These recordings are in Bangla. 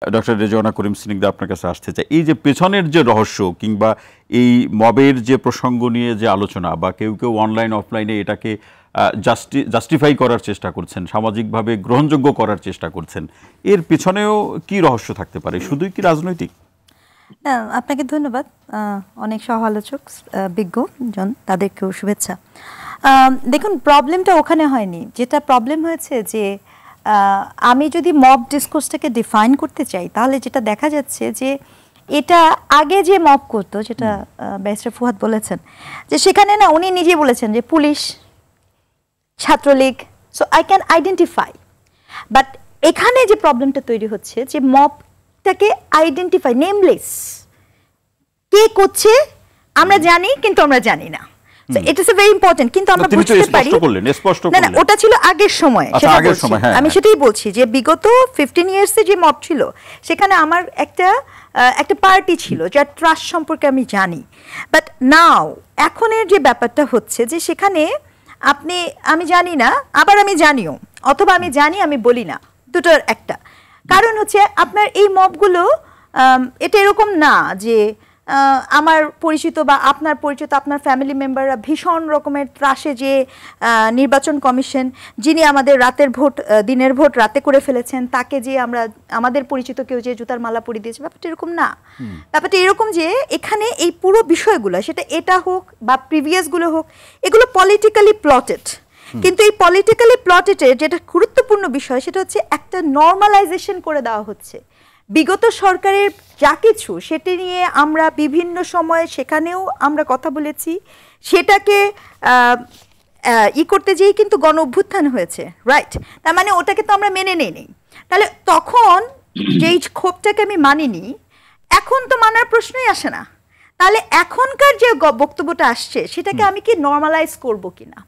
ডক্টর রেজওয়ানা করিম স্নিগ্ধা আপনার কাছে আসতে চাই, এই যে পেছনের যে রহস্য কিংবা এই মবের যে প্রসঙ্গ নিয়ে যে আলোচনা বা কেউ কেউ অনলাইন অফলাইনে এটাকে জাস্টিফাই করার চেষ্টা করছেন, সামাজিকভাবে গ্রহণযোগ্য করার চেষ্টা করছেন, এর পেছনেও কি রহস্য থাকতে পারে? শুধুই কি রাজনৈতিক? আপনাকে ধন্যবাদ, অনেক সহ আলোচক বিজ্ঞজন তাদেরকেও শুভেচ্ছা। দেখুন, প্রবলেমটা ওখানে হয়নি। যেটা প্রবলেম হয়েছে যে আমি যদি মব ডিসকোর্সটাকে ডিফাইন করতে চাই, তাহলে যেটা দেখা যাচ্ছে যে এটা আগে যে মব করতো, যেটা ব্যারিস্টার ফুয়াদ বলেছেন, যে সেখানে না উনি নিজে বলেছেন যে police, Chhatra League, so I can identify. But এখানে যে প্রবলেমটা তৈরি হচ্ছে যে মবটাকে আইডেন্টিফাই, নেমলেস, কে করছে আমরা জানি কিন্তু আমরা জানি না। ইট ইজ ভেরি ইম্পর্টেন্ট, কিন্তু আমরা বুঝতে পারি না। না, ওটা ছিল আগের সময়, আমি সেটাই বলছি যে বিগত 15 ইয়ার্সে যে মব ছিল, সেখানে আমার একটা পার্টি ছিল যার ট্রাস্ট সম্পর্কে আমি জানি। বাট নাও এখনের যে ব্যাপারটা হচ্ছে যে সেখানে আমি জানি না, আবার আমি জানিও, অথবা আমি জানি আমি বলি না, দুটোর একটা। কারণ হচ্ছে আপনার এই মবগুলো এটা এরকম না যে আমার পরিচিত বা আপনার পরিচিত, আপনার ফ্যামিলি মেম্বাররা ভীষণ রকমের ত্রাসে যে নির্বাচন কমিশন, যিনি আমাদের রাতের ভোট, দিনের ভোট রাতে করে ফেলেছেন, তাকে যে আমরা, আমাদের পরিচিত কেউ যে জুতার মালা পরিয়ে দিয়েছে, ব্যাপারটা এরকম না। ব্যাপারটা এরকম যে এখানে এই পুরো বিষয়গুলো, সেটা এটা হোক বা প্রিভিয়াসগুলো হোক, এগুলো পলিটিক্যালি প্লটেড। কিন্তু এই পলিটিক্যালি প্লটেডের যেটা গুরুত্বপূর্ণ বিষয়, সেটা হচ্ছে একটা নর্মালাইজেশন করে দেওয়া হচ্ছে। বিগত সরকারের যা কিছু, সেটি নিয়ে আমরা বিভিন্ন সময়ে সেখানেও আমরা কথা বলেছি, সেটাকে করতে যেয়ে কিন্তু গণ অভ্যুত্থান হয়েছে, রাইট? তার মানে ওটাকে তো আমরা মেনে নেই। তাহলে তখন যেই ক্ষোভটাকে আমি মানিনি, এখন তো মানার প্রশ্নই আসে না। তাহলে এখনকার যে বক্তব্যটা আসছে, সেটাকে আমি কি নর্মালাইজ করবো কিনা?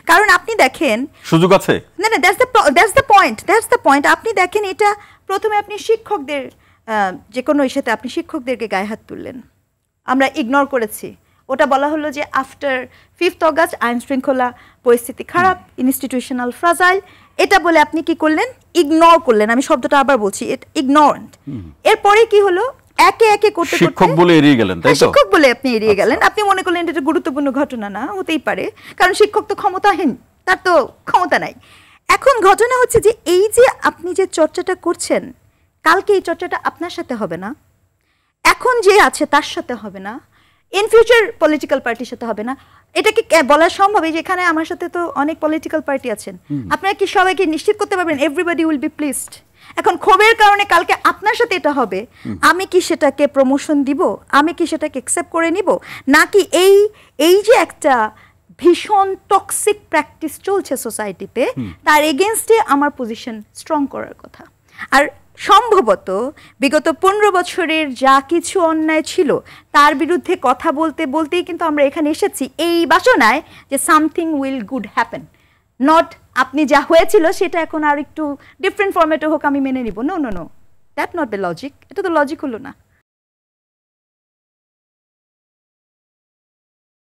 কারণ আপনি দেখেন সুযোগ আছে, না না, দ্যাটস দ্য পয়েন্ট। আপনি দেখেন, এটা প্রথমে আপনি শিক্ষকদের, যে কোনো ইস্যুতে আপনি শিক্ষকদেরকে গায়ে হাত তুললেন, আমরা ইগনোর করেছি। ওটা বলা হলো যে আফটার 5th অগাস্ট আইন শৃঙ্খলা পরিস্থিতি খারাপ, ইনস্টিটিউশনাল ফ্রাজাইল, এটা বলে আপনি কি করলেন? ইগনোর করলেন। আমি শব্দটা আবার বলছি, ইগনোরেন্ট। এরপরে কি হলো? একে একে করতে করতে শিক্ষক বলে এড়িয়ে গেলেন, তাই তো? শিক্ষক বলে আপনি এড়িয়ে গেলেন। আপনি মনে করলেন এটা গুরুত্বপূর্ণ ঘটনা না, হতেই পারে, কারণ শিক্ষক তো ক্ষমতাহীন, তার তো ক্ষমতা নাই। এখন ঘটনা হচ্ছে যে এই যে আপনি যে চর্চাটা করছেন, কালকে এই চর্চাটা আপনার সাথে হবে না, এখন যে আছে তার সাথে হবে না, ইন ফিউচার পলিটিক্যাল পার্টির সাথে হবে না। এটা কি বলা সম্ভব? এই যেখানে আমার সাথে তো অনেক পলিটিক্যাল পার্টি আছেন, আপনারা কি সবাইকে নিশ্চিত করতে পারবেন এভরিবডি উইল বি প্লিজড? এখন ক্ষোভের কারণে কালকে আপনার সাথে এটা হবে, আমি কি সেটাকে প্রমোশন দিব? আমি কি সেটাকে অ্যাকসেপ্ট করে নিব? নাকি এই যে একটা ভীষণ টক্সিক প্র্যাকটিস চলছে সোসাইটিতে, তার এগেনস্টে আমার পজিশন স্ট্রং করার কথা। আর সম্ভবত বিগত 15 বছরের যা কিছু অন্যায় ছিল, তার বিরুদ্ধে কথা বলতে বলতেই কিন্তু আমরা এখানে এসেছি, এই বাসনায় যে something will good happen, not আপনি যা হয়েছিল সেটা এখন আর একটু ডিফারেন্ট ফরম্যাটে হোক, আমি মেনে নিব। No no no, that not the logic. এটা তো লজিক হলো না।